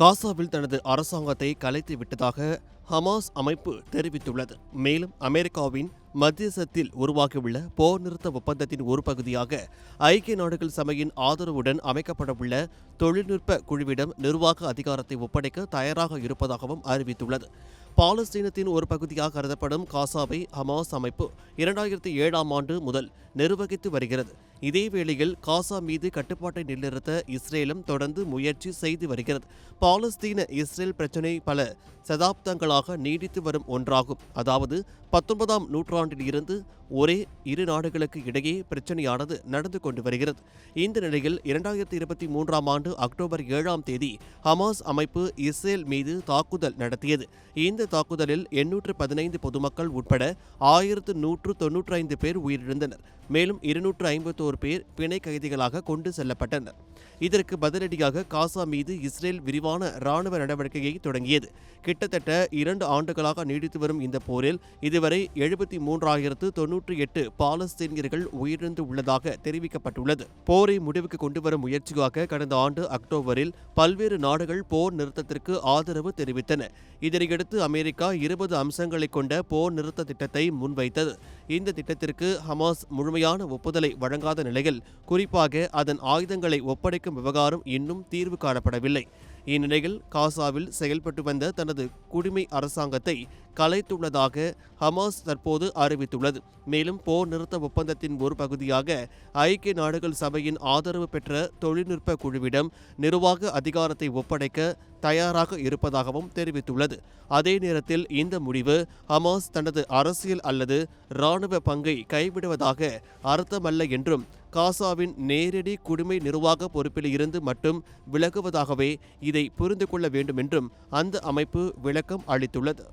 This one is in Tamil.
காசாவில் தனது அரசாங்கத்தை கலைத்து விட்டதாக ஹமாஸ் அமைப்பு தெரிவித்துள்ளது. மேலும் அமெரிக்காவின் மத்தியஸ்தத்தில் உருவாகியுள்ள போர் நிறுத்த ஒப்பந்தத்தின் ஒரு பகுதியாக ஐக்கிய நாடுகள் சபையின் ஆதரவுடன் அமைக்கப்படவுள்ள தொழில்நுட்ப குழுவிடம் நிர்வாக அதிகாரத்தை ஒப்படைக்க தயாராக இருப்பதாகவும் அறிவித்துள்ளது. பாலஸ்தீனத்தின் ஒரு பகுதியாக கருதப்படும் காசாவை ஹமாஸ் அமைப்பு 2007ஆம் ஆண்டு முதல் நிர்வகித்து வருகிறது. இதேவேளையில் காசா மீது கட்டுப்பாட்டை நிலைநிறுத்த இஸ்ரேலும் தொடர்ந்து முயற்சி செய்து வருகிறது. பாலஸ்தீன இஸ்ரேல் பிரச்சினை பல சதாப்தங்களாக நீடித்து வரும் ஒன்றாகும். அதாவது 19ஆம் நூற்றாண்டில் இருந்து ஒரே இரு நாடுகளுக்கு இடையே பிரச்சனையானது நடந்து கொண்டு வருகிறது. இந்த நிலையில் 2023ஆம் ஆண்டு அக்டோபர் 7ஆம் தேதி ஹமாஸ் அமைப்பு இஸ்ரேல் மீது தாக்குதல் நடத்தியது. இந்த தாக்குதலில் 815 பொதுமக்கள் உட்பட 1195 பேர் உயிரிழந்தனர். மேலும் 251 பேர் பிணை கைதிகளாக கொண்டு செல்லப்பட்டனர். இதற்கு பதிலடியாக காசா மீது இஸ்ரேல் விரிவான இராணுவ நடவடிக்கையை தொடங்கியது. கிட்டத்தட்ட 2 ஆண்டுகளாக நீடித்து வரும் இந்த போரில் இதுவரை 73,098 பாலஸ்தீனியர்கள் உயிரிழந்து உள்ளதாக தெரிவிக்கப்பட்டுள்ளது. போரை முடிவுக்கு கொண்டுவரும் முயற்சியாக கடந்த ஆண்டு அக்டோபரில் பல்வேறு நாடுகள் போர் நிறுத்தத்திற்கு ஆதரவு தெரிவித்தன. இதனையடுத்து அமெரிக்கா 20 அம்சங்களை கொண்ட போர் நிறுத்த திட்டத்தை முன்வைத்தது. இந்த திட்டத்திற்கு ஹமாஸ் முழுமையான ஒப்புதலை வழங்காத நிலையில் குறிப்பாக அதன் ஆயுதங்களை ஒப்படைக்கும் விவகாரம் இன்னும் தீர்வு காணப்படவில்லை. இந்நிலையில் காசாவில் செயல்பட்டு வந்த தனது குடிமை அரசாங்கத்தை கலைத்துள்ளதாக ஹமாஸ் தற்போது அறிவித்துள்ளது. மேலும் போர் நிறுத்த ஒப்பந்தத்தின் ஒரு பகுதியாக ஐக்கிய நாடுகள் சபையின் ஆதரவு பெற்ற தொழில்நுட்ப குழுவிடம் நிர்வாக அதிகாரத்தை ஒப்படைக்க தயாராக இருப்பதாகவும் தெரிவித்துள்ளது. அதே நேரத்தில் இந்த முடிவு ஹமாஸ் தனது அரசியல் அல்லது இராணுவ பங்கை கைவிடுவதாக அர்த்தமல்ல என்றும் காசாவின் நேரடி குடிமை நிர்வாக பொறுப்பில் இருந்து மட்டும் விலகுவதாகவே இதை புரிந்து கொள்ள வேண்டும் என்றும் அந்த அமைப்பு விளக்கம் அளித்துள்ளது.